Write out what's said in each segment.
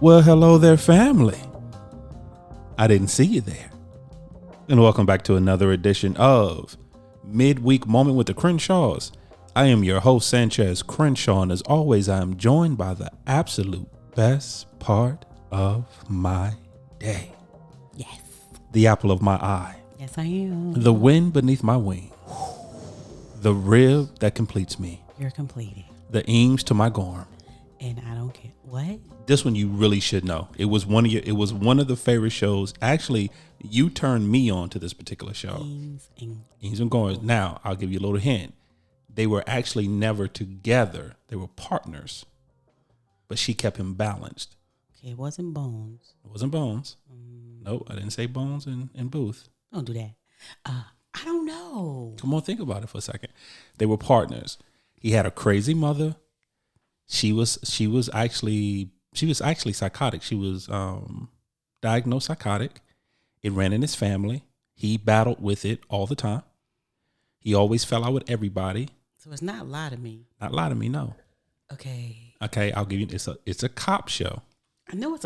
Well, hello there, family. I didn't see you there. And welcome back to another edition of Midweek Moment with the Crenshaws. I am your host, Sanchez Crenshaw, and as always, I am joined by the absolute best part of my day. Yes. The apple of my eye. Yes, I am. The wind beneath my wing. The rib that completes me. You're completed. The eames to my gorm. And I don't care. What? This one you really should know. It was one of the favorite shows. Actually, you turned me on to this particular show. Eames and Gorms. Now, I'll give you a little hint. They were actually never together. They were partners. But she kept him balanced. Okay, it wasn't Bones. It wasn't Bones. Nope, I didn't say Bones and Booth. Don't do that. I don't know. Come on, think about it for a second. They were partners. He had a crazy mother. She was actually psychotic. She was diagnosed psychotic. It ran in his family. He battled with it all the time. He always fell out with everybody. So it's not Lie to Me. Not Lie to Me, no. Okay. Okay, I'll give you. It's a cop show. I know I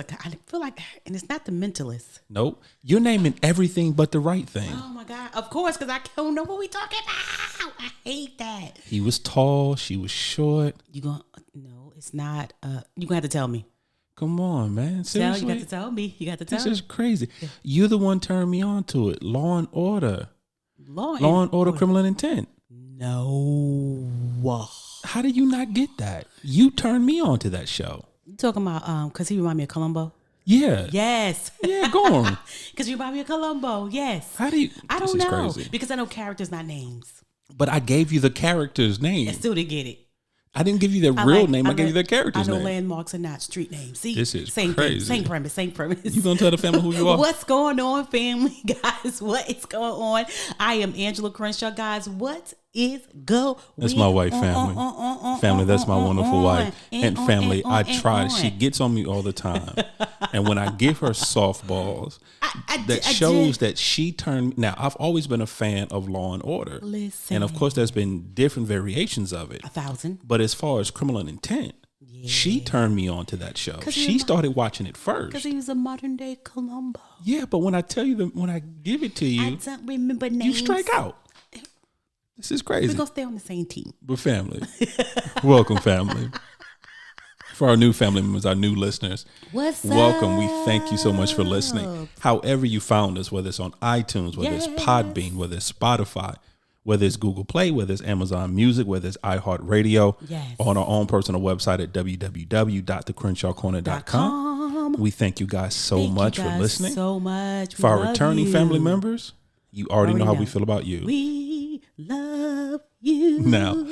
feel like, and it's not The Mentalist. Nope. You're naming everything but the right thing. Oh my God! Of course, because I don't know what we talking about. I hate that. He was tall. She was short. No, it's not. You gonna have to tell me. Come on, man. Seriously, You got to tell me. You got to tell this me. is crazy. Yeah. You're the one turned me on to it. Law and Order. Law and Order, Criminal Intent. No. How did you not get that? You turned me on to that show. You talking about because he remind me of Columbo? Yeah. Yes. Yeah, go on. Because you remind me of Columbo. Yes. How do you? I don't know. Crazy. Because I know characters, not names. But I gave you the character's name. I still didn't get it. I didn't give you their real name. I gave you their character's name. I know landmarks and not street names. See, this is same crazy. Thing, same premise. You gonna tell the family who you are? What's going on, family, guys? What is going on? I am Angela Crenshaw, guys. What is going? That's my wife, family. Family, that's my wonderful wife. And family, I try. She gets on me all the time. And when I give her softballs, that shows that she turned. Now, I've always been a fan of Law and Order. Listen. And of course, there's been different variations of it. 1,000. But as far as Criminal Intent, she turned me on to that show. She started watching it first. Because he was a modern day Columbo. Yeah, but when I tell you, when I give it to you, I don't remember names. You strike out. This is crazy. We're going to stay on the same team. But family, welcome family. For our new family members, our new listeners, welcome. We thank you so much for listening. However you found us, whether it's on iTunes, whether it's Podbean, whether it's Spotify, whether it's Google Play, whether it's Amazon Music, whether it's iHeartRadio, on our own personal website at www.thecrenshawcorner.com. We thank you guys so much for listening. So much. For our returning family members, you already know how we feel about you. We love you. Now,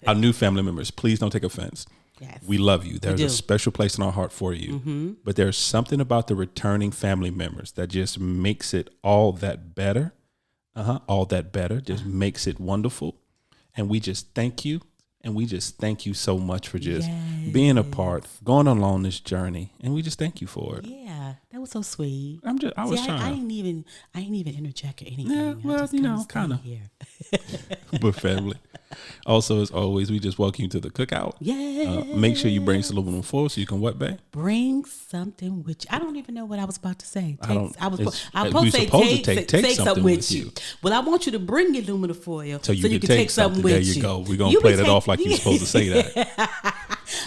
our new family members, please don't take offense. Yes. We love you. There's a special place in our heart for you. Mm-hmm. But there's something about the returning family members that just makes it all that better. All that better. Just makes it wonderful. And we just thank you. And we just thank you so much for just being a part, going along this journey. And we just thank you for it. Yeah, that was so sweet. I was trying. I ain't even interject or anything. Yeah, well, kind of. But family. Also, as always, we just welcome you to the cookout. Yeah. Make sure you bring some aluminum foil so you can what, babe? Bring something with you. I don't even know what I was about to say. I was supposed to take something with you. Well, I want you to bring your aluminum foil so you can take something with you. There you go. We're going to play that off like you're supposed to say that.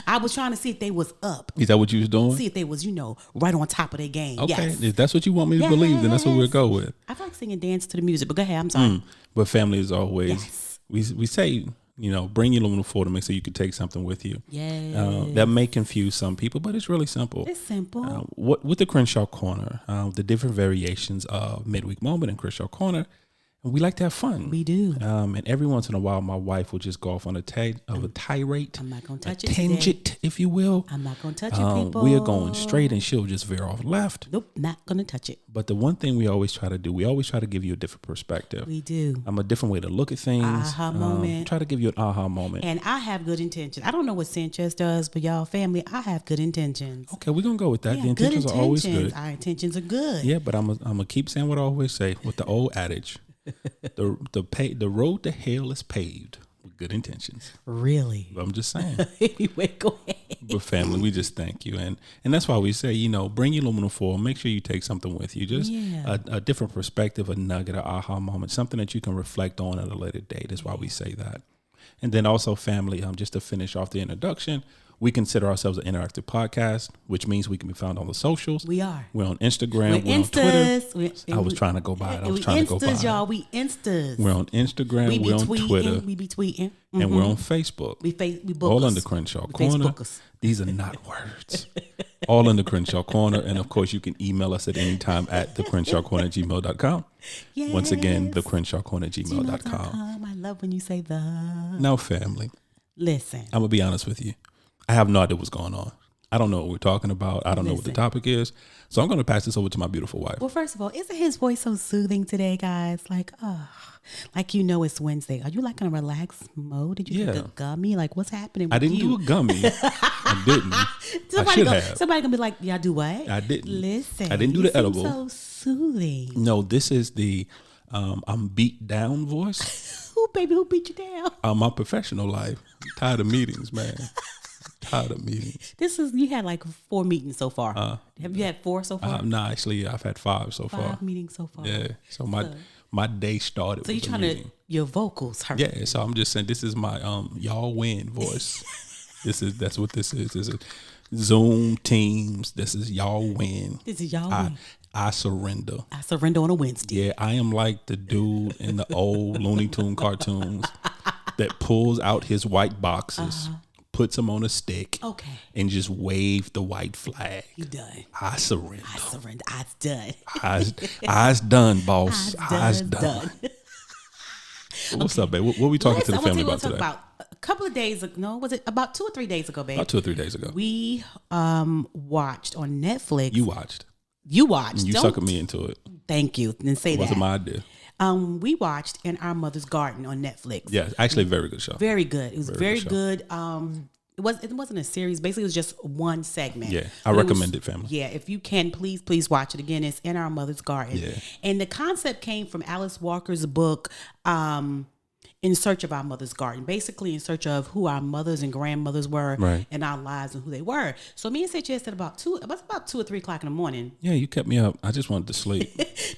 I was trying to see if they was up. Is that what you was doing? See if they was, right on top of their game. Okay. If that's what you want me to believe, then that's what we'll go with. I feel like singing dance to the music, but go ahead. I'm sorry. But family, as always, we say, bring your aluminum foil to make sure you can take something with you. Yeah. That may confuse some people, but it's really simple. It's simple. With the Crenshaw Corner, the different variations of Midweek Moment and Crenshaw Corner, we like to have fun. We do. And every once in a while, my wife will just go off on a tirade. I'm not going to touch it. Tangent, today. if you will. I'm not going to touch it, people. We're going straight and she'll just veer off left. Nope, not going to touch it. But the one thing we always try to do, we always try to give you a different perspective. We do. A different way to look at things. Aha moment. Try to give you an aha moment. And I have good intentions. I don't know what Sanchez does, but y'all, family, I have good intentions. Okay, we're going to go with that. Yeah, the intentions are always good. Our intentions are good. Yeah, but I'm going to keep saying what I always say with the old adage. The road to hell is paved with Good intentions. Really? I'm just saying. Anyway, go ahead. But family, we just thank you. And that's why we say, bring your aluminum foil. Make sure you take something with you. Just a different perspective, a nugget, an aha moment, something that you can reflect on at a later date is why we say that. And then also family, just to finish off the introduction, we consider ourselves an interactive podcast, which means we can be found on the socials. We are. We're on Instagram. We're on Twitter. I was trying to go by it. We Instas. We're on Instagram. We're on Twitter. We be tweeting. And we're on Facebook. We book all us. under Crenshaw Corner. These are not words. All under Crenshaw Corner. And of course, you can email us at any time at thecrenshawcorner@gmail.com. Yes. Once again, thecrenshawcorner@gmail.com. I love when you say the. Now, family. Listen. I'm going to be honest with you. I have no idea what's going on. I don't know what we're talking about. I don't know what the topic is. So I'm going to pass this over to my beautiful wife. Well, first of all, isn't his voice so soothing today, guys? Like it's Wednesday. Are you like in a relaxed mode? Did you take a gummy? Like, what's happening with I didn't do a gummy. I didn't. I should have. Somebody gonna be like, yeah, do what? I didn't. Listen. I didn't do the edible. So soothing. No, this is the I'm beat down voice. Who beat you down? My professional life. I'm tired of meetings, man. Tired of meetings. You had like 4 meetings so far. Have you had 4 so far? No, actually, I've had 5 so far. 5 meetings so far. Yeah. So my day started. So you're trying to your vocals hurt. Yeah. So I'm just saying this is my y'all win voice. That's what this is. This is Zoom Teams. This is y'all win. This is y'all win. I surrender. I surrender on a Wednesday. Yeah, I am like the dude in the old Looney Tune cartoons that pulls out his white boxes. Puts them on a stick, and just wave the white flag. You done? I surrender. I's done. I's done, boss. I's done. What's up, babe? What are we talking to the family about today? About a couple of days ago. No, was it about 2 or 3 days ago, babe? About 2 or 3 days ago. We watched on Netflix. You watched. And you suckered me into it. Thank you. Didn't say that. It wasn't my idea. We watched In Our Mother's Garden on Netflix. Yeah, actually a very good show. Very good. It was very good. It wasn't a series. Basically, it was just one segment. Yeah, I recommend it, family. Yeah, if you can, please watch it again. It's In Our Mother's Garden. Yeah. And the concept came from Alice Walker's book, In Search of Our Mother's Garden. Basically, in search of who our mothers and grandmothers were in our lives and who they were. So me and Sanchez at about 2 or 3 o'clock in the morning. Yeah, you kept me up. I just wanted to sleep.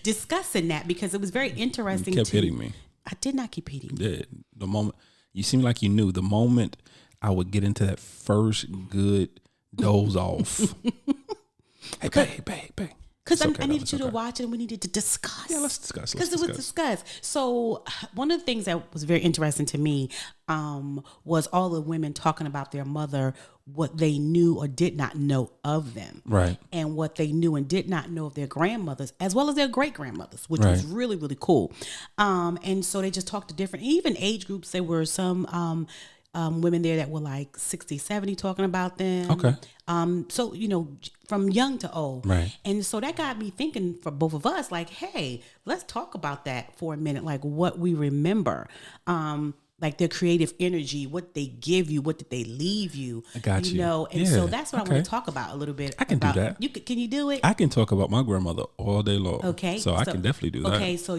Discussing that because it was very interesting. You kept hitting me. I did not keep hitting you. Yeah, the moment you seemed like you knew. The moment I would get into that first good doze off. Hey, babe. Because I needed you to watch it and we needed to discuss. Yeah, let's discuss. Because it was discussed. So one of the things that was very interesting to me was all the women talking about their mother, what they knew or did not know of them. Right. And what they knew and did not know of their grandmothers, as well as their great-grandmothers, which was really, really cool. And so they just talked to different, even age groups. There were some women there that were like 60, 70 talking about them. Okay. So, from young to old. Right. And so that got me thinking for both of us, like, hey, let's talk about that for a minute, like what we remember. Like their creative energy, what they give you, what did they leave you? I got you. And so that's what I want to talk about a little bit. I can do that. Can you do it? I can talk about my grandmother all day long. Okay. So I can definitely do that. Okay. So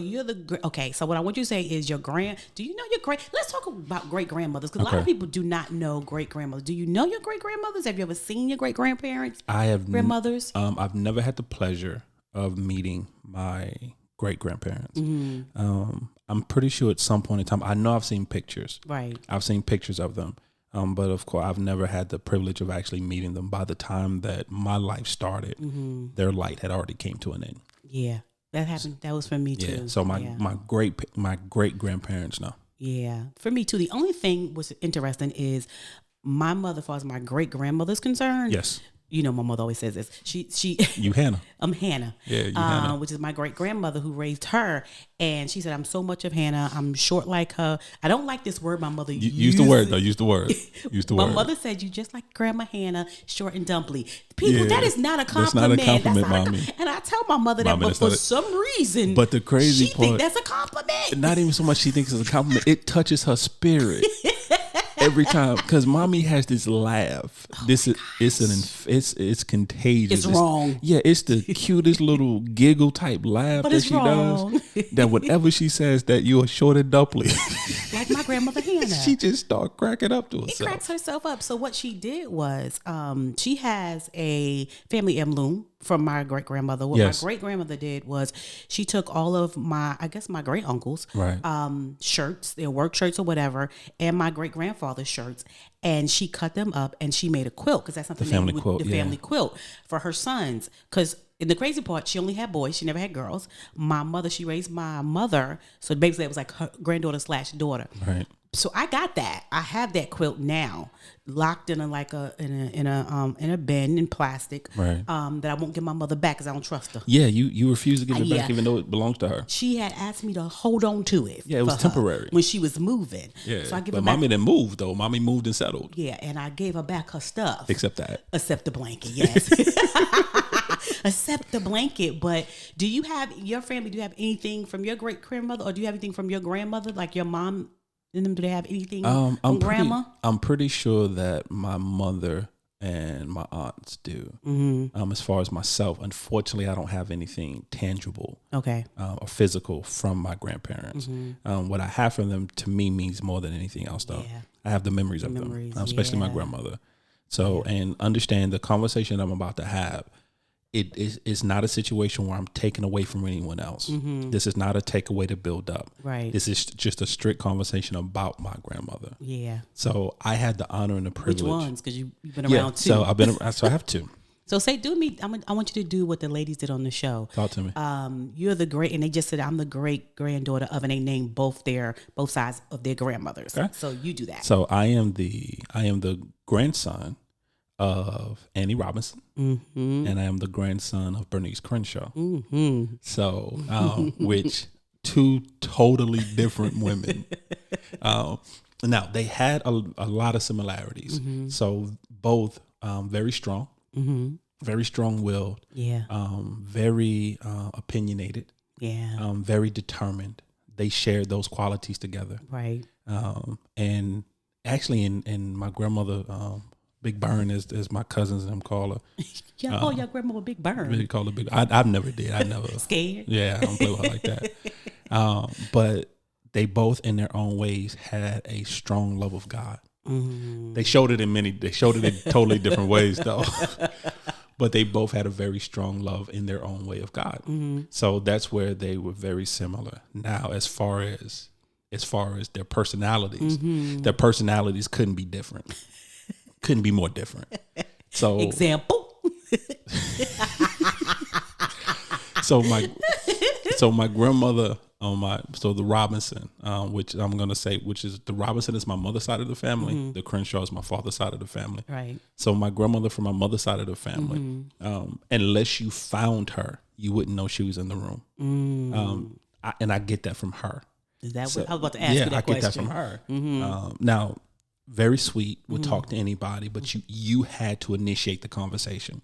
so what I want you to say is do you know your let's talk about great grandmothers because a lot of people do not know great grandmothers. Do you know your great grandmothers? Have you ever seen your great grandparents? I have. Grandmothers? I've never had the pleasure of meeting my great grandparents. Mm-hmm. I'm pretty sure at some point in time, I know I've seen pictures. Right. I've seen pictures of them. But of course, I've never had the privilege of actually meeting them. By the time that my life started, their light had already came to an end. Yeah, that happened. That was for me too. Yeah. So my great grandparents know. Yeah, for me too. The only thing was interesting is my mother, as far as my great grandmother's concerned. Yes. My mother always says this. She You Hannah. I'm Hannah. Yeah, you Hannah. Which is my great grandmother who raised her. And she said, I'm so much of Hannah. I'm short like her. I don't like this word my mother used. Use the word though. Use the word. Use the word. My mother said, you just like Grandma Hannah, short and dumpy. People, that is not a compliment. That's not a compliment, mommy. And I tell my mother that, but for some reason, but the crazy she part, think that's a compliment. Not even so much she thinks it's a compliment. It touches her spirit. Every time, because mommy has this laugh. It's contagious. It's wrong. It's the cutest little giggle type laugh but that she does. That whatever she says, that you're short and dumpy. Like my grandmother Hannah. She just started cracking up to It herself. cracks herself up. So what she did was, she has a family heirloom from my great grandmother. What Yes. my great grandmother did was she took all of my great uncles, Right. shirts, their work shirts or whatever, and my great grandfather's shirts, and she cut them up and she made a quilt because that's something family would, quilt, the yeah. family quilt for her sons. Because in the crazy part, she only had boys; she never had girls. My mother, she raised my mother, so basically it was like her granddaughter / daughter. Right. So I got that. I have that quilt now, locked in a bin in plastic. Right. That I won't give my mother back because I don't trust her. Yeah, you refuse to give it Yeah. back even though it belongs to her. She had asked me to hold on to it. Yeah, it was for her temporary. when she was moving. Yeah. So I give But her back. mommy didn't move though. Mommy moved and settled. Yeah, and I gave her back her stuff. Except that. Except the blanket, yes. Except the blanket. But do you have your family? Do you have anything from your great grandmother, or do you have anything from your grandmother, like your mom? And them, do they have anything from grandma? I'm pretty sure that my mother and my aunts do. Mm-hmm. As far as myself, unfortunately, I don't have anything tangible Okay. or physical from my grandparents. What I have from them to me means more than anything else, though. Yeah. I have the memories of Memories, them, especially my yeah. grandmother. So, and understand the conversation I'm about to have. It's not a situation where I'm taking away from anyone else. This is not a takeaway to build up. Right. This is just a strict conversation about my grandmother. Yeah. So I had the honor and the privilege. Which ones? Because you've been Yeah. around too. So I have two. So say, do me. I want you to do what the ladies did on the show. Talk to me. You're the great, and they just said I'm the great granddaughter of, and they named both sides of their grandmothers. Okay. So you do that. So I am the grandson of Annie Robinson, and I am the grandson of Bernice Crenshaw. So, which two totally different women. Now they had a lot of similarities. So both very strong, very strong-willed, Yeah. very opinionated, Yeah. very determined. They shared those qualities together. Right. And actually, in my grandmother, Big Burn, as my cousins and them call her. Y'all call your grandma a big burn. Really call her Big. I never did. I never. Scared. Yeah, I don't play with her like that. But they both, in their own ways, had a strong love of God. They showed it in totally different ways, though. But they both had a very strong love in their own way of God. So that's where they were very similar. Now, as far as their personalities couldn't be different. Couldn't be more different. So Example. so my grandmother the Robinson, which I'm gonna say, which is the Robinson is my mother's side of the family. The Crenshaw is my father's side of the family. Right. So my grandmother from my mother's side of the family, unless you found her, you wouldn't know she was in the room. And I get that from her. Is that what I was about to ask you that I question? get that from her. Now, very sweet, would talk to anybody, but you had to initiate the conversation.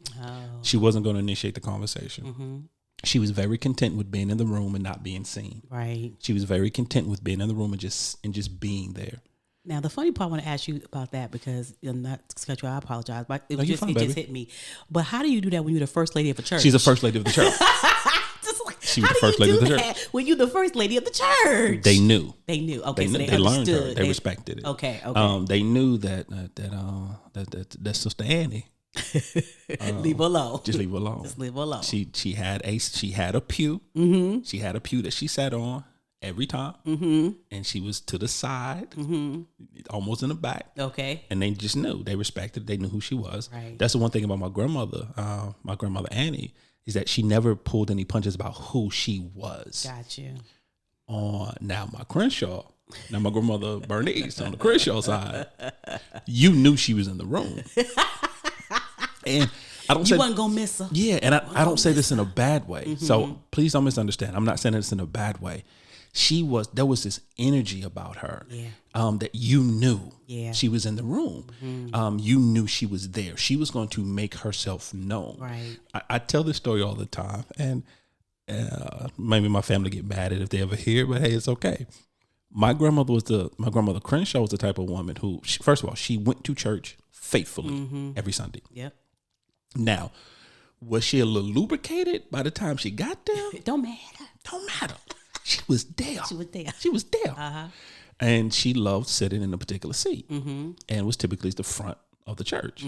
She wasn't going to initiate the conversation. She was very content with being in the room and not being seen. Right. She was very content with being in the room and just being there. Now, the funny part I want to ask you about that, because not to cut you, I apologize, but it you're fine, just baby. hit me. But how do you do that when you're the first lady of a church? She's the first lady of the church. Just like, She was how the do first you lady do of the that when you're the first lady of the church? They knew. They knew. Okay, They so knew. they They learned her. understood. They respected it. Okay. Okay. They knew that Sister Annie. Leave her alone. Just leave her alone. Just leave her alone. She had a pew. She had a pew that she sat on every time, and she was to the side, almost in the back. Okay. And they just knew. They respected. They knew who she was. Right. That's the one thing about my grandmother Annie, is that she never pulled any punches about who she was. Got you. Now my grandmother Bernice on the Crenshaw side, you knew she was in the room. And I don't say You wasn't gonna miss her. yeah, and I don't say this in a bad way. So please don't misunderstand. I'm not saying this in a bad way. There was this energy about her that you knew she was in the room. You knew she was there. She was going to make herself known. Right. I tell this story all the time, and maybe my family get mad at it if they ever hear, but hey, it's okay. My grandmother Crenshaw was the type of woman who, first of all, she went to church faithfully every Sunday. Yep. Now, was she a little lubricated by the time she got there? It don't matter. Don't matter. She was there. She was there. She was there. And she loved sitting in a particular seat, and it was typically the front of the church.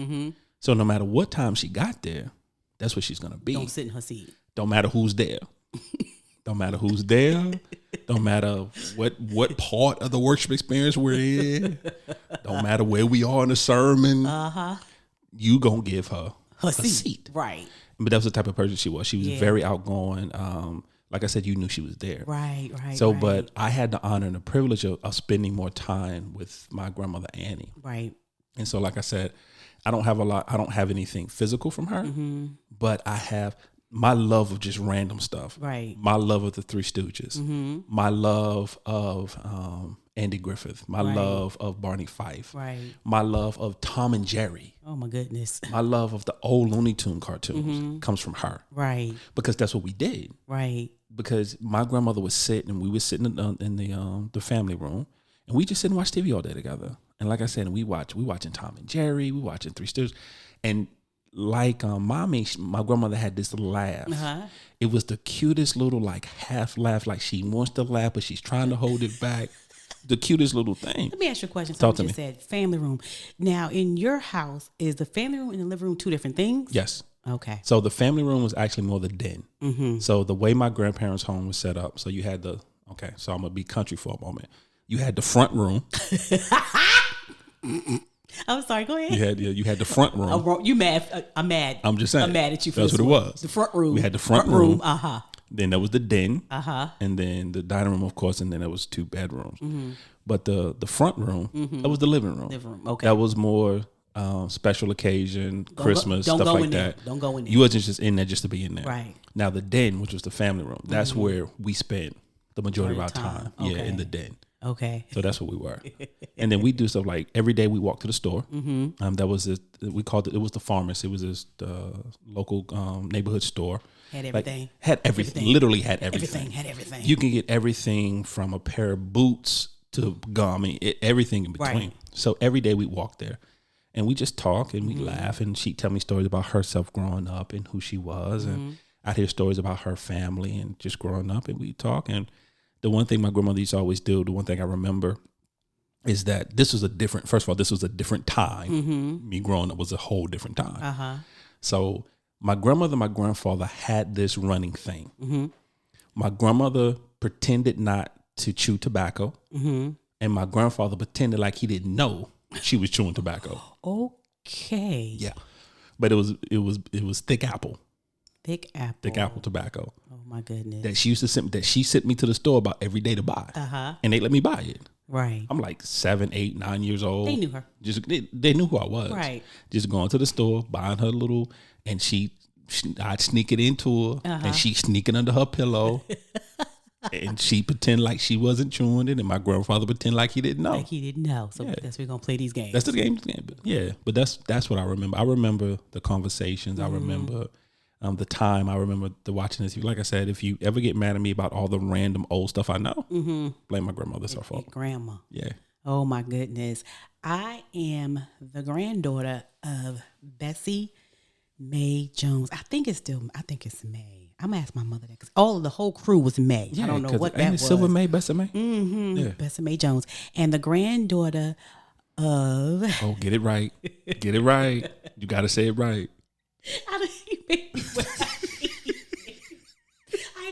So no matter what time she got there, that's where she's gonna be. Don't sit in her seat. Don't matter who's there. Don't matter who's there. Don't matter what part of the worship experience we're in. Don't matter where we are in the sermon. You gonna give her a seat. Right. But that was the type of person she was. She was very outgoing. Like I said, you knew she was there. Right. So, but I had the honor and the privilege of spending more time with my grandmother Annie. Right. And so, like I said, I don't have anything physical from her, but I have my love of just random stuff. Right. My love of the Three Stooges. My love of Andy Griffith. My love of Barney Fife. Right. My love of Tom and Jerry. Oh my goodness. My love of the old Looney Tune cartoons comes from her. Right. Because that's what we did. Right. Because my grandmother would sit, and we would sit in the family room, and we just sit and watch TV all day together. And like I said, we watching Tom and Jerry, we watching Three Stooges, and like mommy, my grandmother had this laugh. It was the cutest little like half laugh, like she wants to laugh but she's trying to hold it back. The cutest little thing. Let me ask you a question. Talk to me. Said family room. Now, in your house, is the family room and the living room two different things? Yes. Okay. So the family room was actually more the den. So the way my grandparents' home was set up, so you had so I'm gonna be country for a moment. You had the front room. I'm sorry. Go ahead. You had the front room. You mad? I'm mad. I'm just saying. I'm mad at you. For that's what it was. The front room. We had the front room. Then there was the den. And then the dining room, of course, and then there was 2 bedrooms. But the front room, that was the living room. Living room. Okay. That was more special occasion, Christmas, stuff like that. Don't go in there. You wasn't just in there just to be in there. Right. Now the den, which was the family room, that's where we spent the majority of our time. Okay. Yeah, in the den. Okay. So that's what we were. And then we do stuff like every day we walk to the store. That was we called it was the Pharmacy. It was this local neighborhood store. Had everything. Had everything. Literally had everything. Had everything. You can get everything from a pair of boots to gum, everything in between. Right. So every day we walk there. And we just talk and we laugh, and she'd tell me stories about herself growing up and who she was. And I'd hear stories about her family and just growing up, and we talk. And the one thing my grandmother used to always do, the one thing I remember is that this was a different time. Me growing up was a whole different time. So my grandmother and my grandfather had this running thing. My grandmother pretended not to chew tobacco, and my grandfather pretended like he didn't know she was chewing tobacco. Okay. Yeah, but it was thick apple. Thick apple. Thick apple tobacco. Oh my goodness. That she used to sent me to the store about every day to buy. And they let me buy it. Right. I'm like 7, 8, 9 years old. They knew her. They knew who I was. Right. Just going to the store, buying her little, and I'd sneak it into her, and she sneak it under her pillow. And she pretend like she wasn't chewing it, and my grandfather pretend like he didn't know. Like he didn't know. So that's where we're gonna play these games. That's the game. Yeah, but that's what I remember. I remember the conversations. I remember the time. I remember the watching this. Like I said, if you ever get mad at me about all the random old stuff I know, blame my grandmother. It's her fault. Grandma. Yeah. Oh my goodness. I am the granddaughter of Bessie Mae Jones. I think it's May. I'm gonna ask my mother that because all of the whole crew was May. Yeah, I don't know what that was. Silver May, Bessie May. Yeah. Bessie Mae Jones, and the granddaughter of. Oh, get it right. Get it right. You got to say it right. I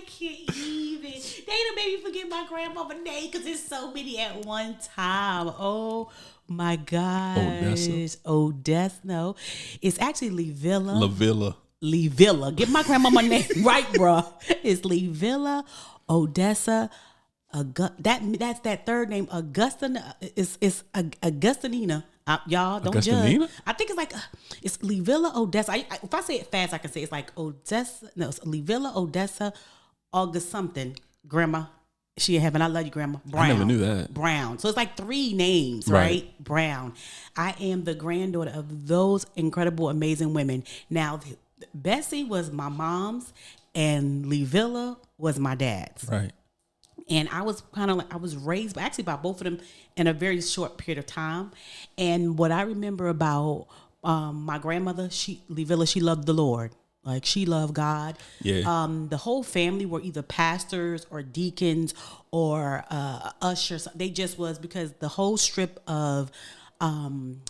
can't even. They done made me forget my grandmother's name because there's so many at one time. Oh my gosh. Odessa. No, it's actually Lee Villa. Get my grandmama name right, bruh. It's Lee Villa, Odessa. That's that third name, Augustina. It's Augustinina. Y'all don't judge. I think it's like it's Lee Villa, Odessa. If I say it fast, I can say it's like Odessa. No, it's Lee Villa, Odessa, August something. Grandma, she in heaven. I love you, Grandma. Brown. I never knew that. Brown. So it's like 3 names, right? Brown. I am the granddaughter of those incredible, amazing women. Now. Bessie was my mom's and Lee Villa was my dad's. Right. And I was I was raised by both of them in a very short period of time. And what I remember about my grandmother, Lee Villa, she loved the Lord. Like she loved God. Yeah. The whole family were either pastors or deacons or ushers. They just was, because the whole strip of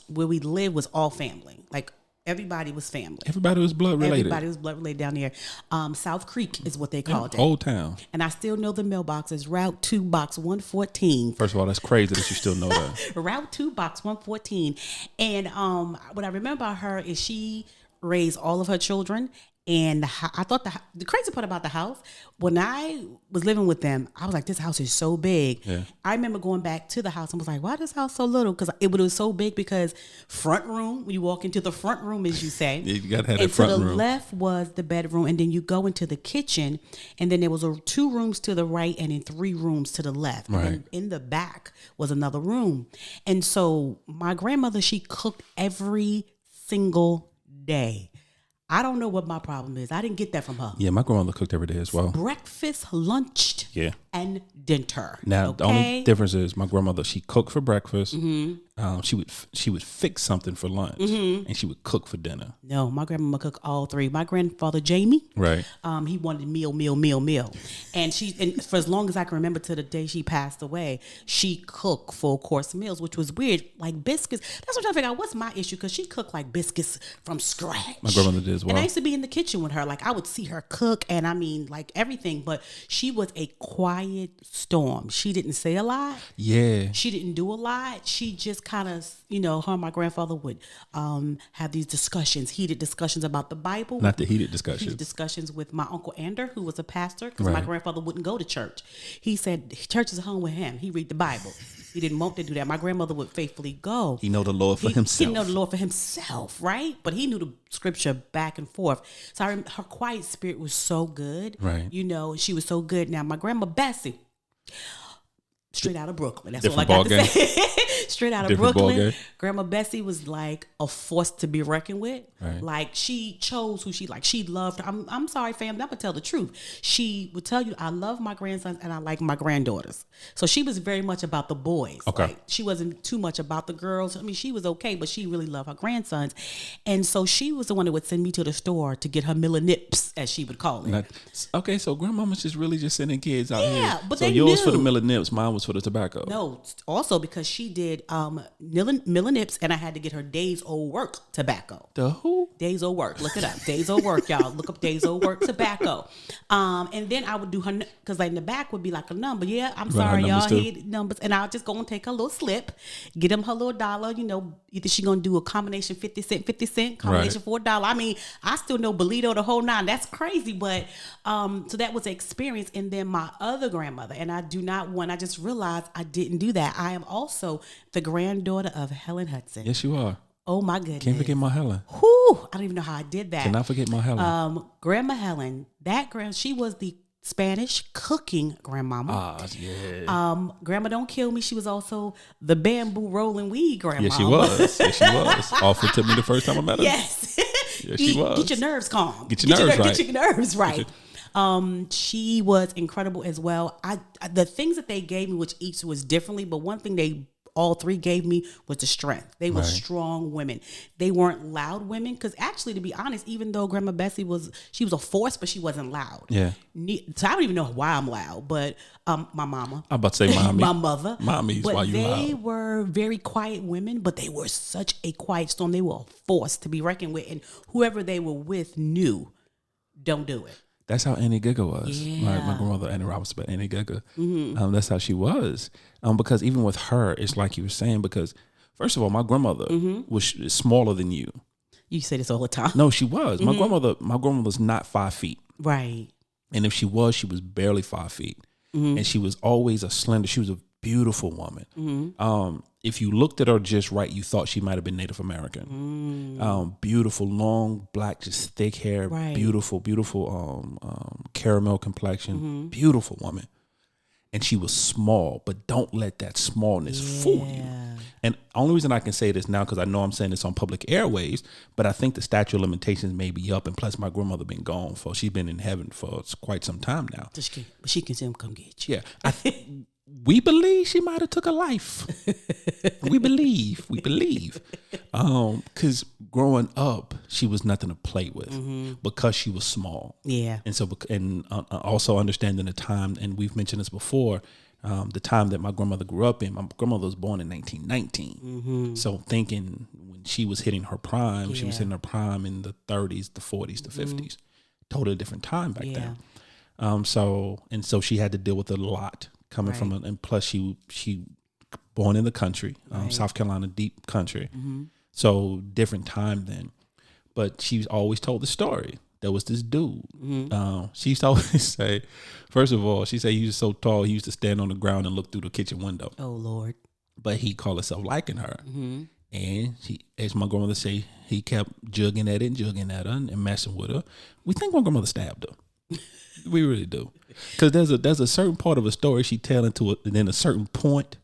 where we lived was all family. Like everybody was family. Everybody was blood related. Everybody was blood related down there. South Creek is what they called it. Old Town. And I still know the mailboxes. Route 2, Box 114. First of all, that's crazy that you still know that. Route 2, Box 114. And what I remember about her is she raised all of her children. And I thought the crazy part about the house, when I was living with them, I was like, this house is so big. Yeah. I remember going back to the house and was like, why is this house so little? Because it was so big, because front room, when you walk into the front room, as you say. Yeah, you got to have that and front to the room. left was the bedroom, and then you go into the kitchen, and then there was 2 rooms to the right and then 3 rooms to the left. Right. And in the back was another room. And so my grandmother, she cooked every single day. I don't know what my problem is. I didn't get that from her. Yeah, my grandmother cooked every day as well. Breakfast, lunch, Yeah. and dinner. Now the only difference is my grandmother, she cooked for breakfast. Mm-hmm. She would fix something for lunch, and she would cook for dinner. No, my grandmama cooked all 3. My grandfather Jamie, Right. He wanted meal, and for as long as I can remember, to the day she passed away, she cooked full course meals, which was weird, like biscuits. That's what I'm trying to figure out. What's my issue? Because she cooked like biscuits from scratch. My grandmother did as well. And I used to be in the kitchen with her. Like I would see her cook, and I mean, like everything. But she was a quiet storm. She didn't say a lot. Yeah. She didn't do a lot. She just kind of, her and my grandfather would have these heated discussions about the Bible. Not the heated discussions. Heated discussions with my Uncle Ander, who was a pastor, because my Right. grandfather wouldn't go to church. He said church is home with him. He read the Bible. He didn't want to do that. My grandmother would faithfully go. He know the Lord for himself. He know the Lord for himself, right? But he knew the scripture back and forth. So her quiet spirit was so good. Right. She was so good. Now, my grandma Bessie, straight out of Brooklyn. That's Different all I got ball to say. Straight out of Different ball Brooklyn. game. Grandma Bessie was like a force to be reckoned with. Right. Like she chose who she liked. She loved her. I'm sorry, fam. I'm gonna tell the truth. She would tell you, I love my grandsons and I like my granddaughters. So she was very much about the boys. Okay. Like, she wasn't too much about the girls. I mean, she was okay, but she really loved her grandsons. And so she was the one that would send me to the store to get her Miller Nips, as she would call it. Okay, so grandmama's just sending kids out here. Yeah, but so they yours for the knew. Miller Nips, mine was for the tobacco. No, also because she did Miller Nips, and I had to get her Days Old Work tobacco. The who? Days Old Work. Look it up. Days Old Work, y'all. Look up Days Old Work tobacco. And then I would do her, because like in the back would be like a number. Yeah, I'm sorry, her y'all. numbers too? Hate numbers. And I'll just go and take her little slip, get them her little dollar. Either she gonna do a combination 50 cent, combination Right. for $1. I mean, I still know Bolito the whole 9. That's crazy. But so that was an experience. And then my other grandmother, and I just realized I didn't do that. I am also the granddaughter of Helen Hudson. Yes, you are. Oh my goodness. Can't forget my Helen. Whew, I don't even know how I did that. Cannot forget my Helen. Grandma Helen, she was the Spanish cooking grandmama. Yeah. Grandma Don't Kill Me. She was also the bamboo rolling weed grandma. Yes, she was. Yes, she was. Offered to me the first time I met her. Yes. Yes, she was. Get your nerves calm. Get your nerves right. Get your nerves right. She was incredible as well. The things that they gave me, which each was differently, but one thing they all 3 gave me was the strength. They were Right. strong women. They weren't loud women, because actually, to be honest, even though Grandma Bessie was a force, but she wasn't loud. Yeah. So I don't even know why I'm loud, but my mama. I'm about to say mommy. My mother. Mommy's but why you they loud. were very quiet women, but they were such a quiet storm. They were a force to be reckoned with, and whoever they were with knew, don't do it. That's how Annie Giga was. Yeah. My grandmother, Annie Roberts, but Annie Giga. That's how she was. Because even with her, it's like you were saying, because first of all, my grandmother was smaller than you. You say this all the time. No, she was. My grandmother's not 5 feet. Right. And if she was barely 5 feet. And she was always she was a beautiful woman. If you looked at her just right, you thought she might have been Native American. Beautiful, long, black, just thick hair. Right. Beautiful, caramel complexion. Beautiful woman. And she was small, but don't let that smallness fool you. And only reason I can say this now, because I know I'm saying this on public airwaves, but I think the statute of limitations may be up. And plus, my grandmother been gone she's been in heaven for quite some time now. She can still come get you. Yeah. We believe she might have took a life. we believe. Because growing up, she was nothing to play with because she was small. Yeah. And so, and also understanding the time, and we've mentioned this before, the time that my grandmother grew up in. My grandmother was born in 1919. So thinking when she was hitting her prime, she was hitting her prime in the 30s, the 40s, the 50s. Totally different time back then. So she had to deal with a lot coming from, and plus she born in the country, South Carolina, deep country. So different time then. But she's always told the story. There was this dude. She used to always say, first of all, she said he was so tall, he used to stand on the ground and look through the kitchen window. Oh, Lord. But he called himself liking her. And she, as my grandmother say, he kept jugging at her and messing with her. We think my grandmother stabbed her. We really do. Because there's a certain part of a story she tell into it, and then a certain point,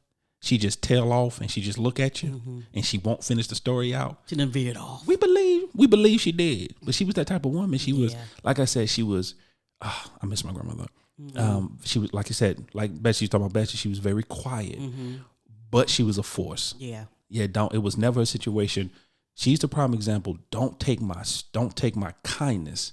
she just tail off and she just look at you and she won't finish the story out. She done veered off. We believe she did. But she was that type of woman. She was, like I said, she was, I miss my grandmother. She was, like I said, like Betsy, you talking about Betsy, she was very quiet, but she was a force. Yeah, it was never a situation. She's the prime example. Don't take my kindness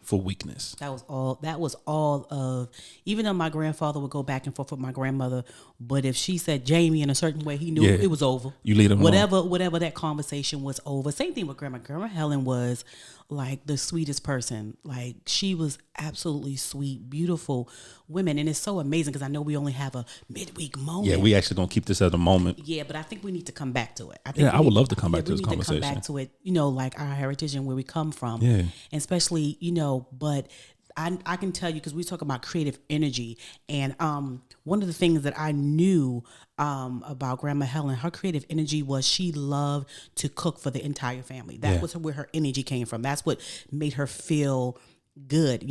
for weakness. That was all of, even though my grandfather would go back and forth with my grandmother, but if she said Jamie in a certain way, he knew it was over. You lead him whatever that conversation was over. Same thing with Grandma. Grandma Helen was like the sweetest person. Like, she was absolutely sweet, beautiful women. And it's so amazing because I know we only have a midweek moment. Yeah, we actually going to keep this at a moment. Yeah, but I think we need to come back to it. I would love to come back to this conversation. Come back to it, like our heritage and where we come from. Yeah. And especially, but I can tell you, because we talk about creative energy, and one of the things that I knew about Grandma Helen, her creative energy was she loved to cook for the entire family. That was where her energy came from. That's what made her feel good.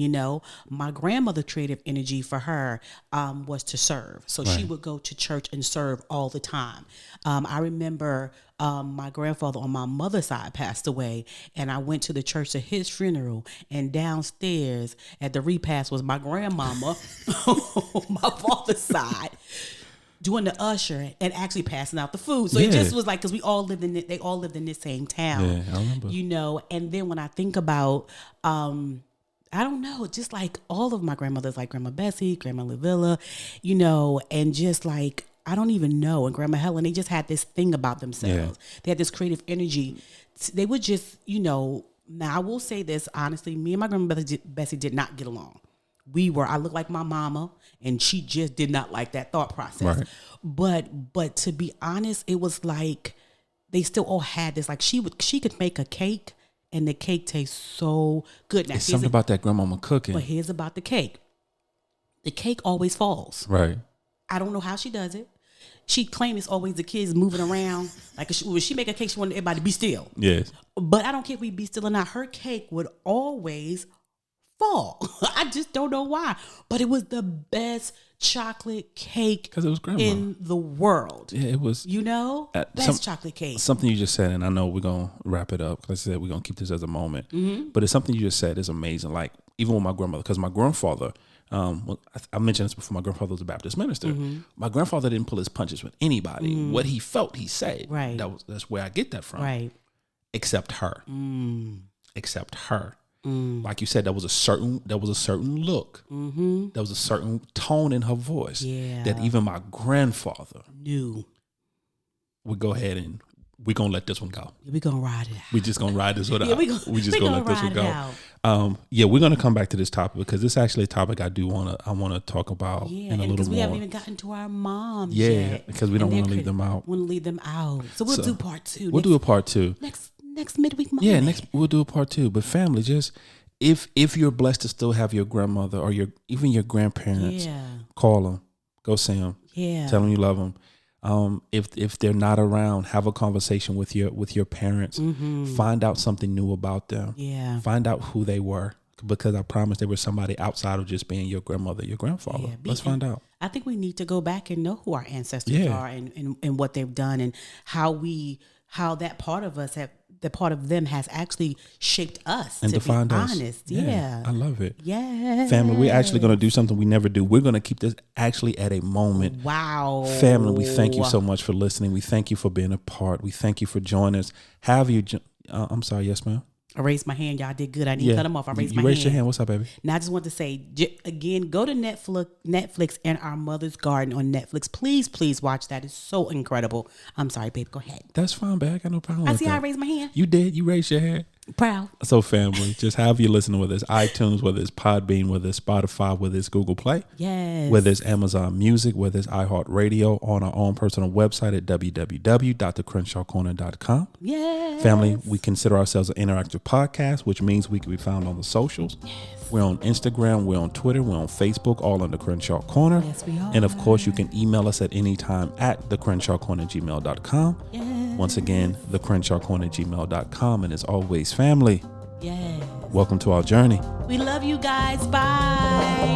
My grandmother's creative energy for her was to serve. So she would go to church and serve all the time. I remember my grandfather on my mother's side passed away, and I went to the church at his funeral, and downstairs at the repast was my grandmama on my father's side doing the usher and actually passing out the food. So it just was like, because they all lived in the same town. Yeah, I remember. And then when I think about I don't know, just like all of my grandmothers, like Grandma Bessie, Grandma Lavilla, and just like, I don't even know. And Grandma Helen, they just had this thing about themselves. Yeah. They had this creative energy. They would just, now I will say this, honestly, me and my Grandma Bessie did not get along. I looked like my mama, and she just did not like that thought process. Right. But to be honest, it was like, they still all had this, like she could make a cake, and the cake tastes so good. Now, it's something about that grandmama cooking. But here's about the cake. The cake always falls. Right. I don't know how she does it. She claims it's always the kids moving around. Like, when she make a cake, she wanted everybody to be still. Yes. But I don't care if we be still or not. Her cake would always fall. I just don't know why. But it was the best chocolate cake because it was grandma in the world. Yeah, it was. Best chocolate cake. Something you just said, and I know we're gonna wrap it up. Like I said, we're gonna keep this as a moment. But it's something you just said is amazing. Like, even with my grandmother, because my grandfather, I mentioned this before. My grandfather was a Baptist minister. My grandfather didn't pull his punches with anybody. What he felt, he said. Right. That's where I get that from. Right. Except her. Except her. Like you said, there was a certain look. There was a certain tone in her voice that even my grandfather knew. Would go ahead and we're gonna let this one go. We're gonna ride it out. We're just gonna ride this one out. We just gonna let this one go. We're gonna come back to this topic because it's actually a topic I wanna talk about in a little more. Because we haven't even gotten to our moms yet. Because we don't want to leave them out. Want to leave them out. So we'll do part 2. We'll do a part 2. Next midweek moment. We'll do a part 2. But family, just if you're blessed to still have your grandmother or even your grandparents, call them, go see them, tell them you love them. If they're not around, have a conversation with your parents. Find out something new about them. Find out who they were, because I promise there was somebody outside of just being your grandmother, your grandfather. Let's find out. I think we need to go back and know who our ancestors are and what they've done, and how that part of us the part of them has actually shaped us, and to defined be us. honest. I love it. Yeah. Family, we're actually going to do something we never do. We're going to keep this actually at a moment. Wow. Family, we thank you so much for listening. We thank you for being a part. We thank you for joining us. I'm sorry. Yes, ma'am. I raised my hand. Y'all did good. I didn't cut them off. I raised my hand. You raised your hand. What's up, baby? Now, I just want to say, again, go to Netflix and Our Mother's Garden on Netflix. Please watch that. It's so incredible. I'm sorry, babe. Go ahead. That's fine, babe. I got no problem I with see that. how I raised my hand. You did. You raised your hand. Proud. So, family, just however you listen, whether it's iTunes, whether it's Podbean, whether it's Spotify, whether it's Google Play, Yes. whether it's Amazon Music, whether it's iHeartRadio, on our own personal website at www.thecrenshawcorner.com. Yes. Family, we consider ourselves an interactive podcast, which means we can be found on the socials. Yes. We're on Instagram, we're on Twitter, we're on Facebook, all on The Crenshaw Corner. Yes, we are. And of course, you can email us at any time at thecrenshawcorner@gmail.com. Yes. Once again, thecrenshawcorner@gmail.com. And as always, family, Yes. welcome to our journey. We love you guys. Bye.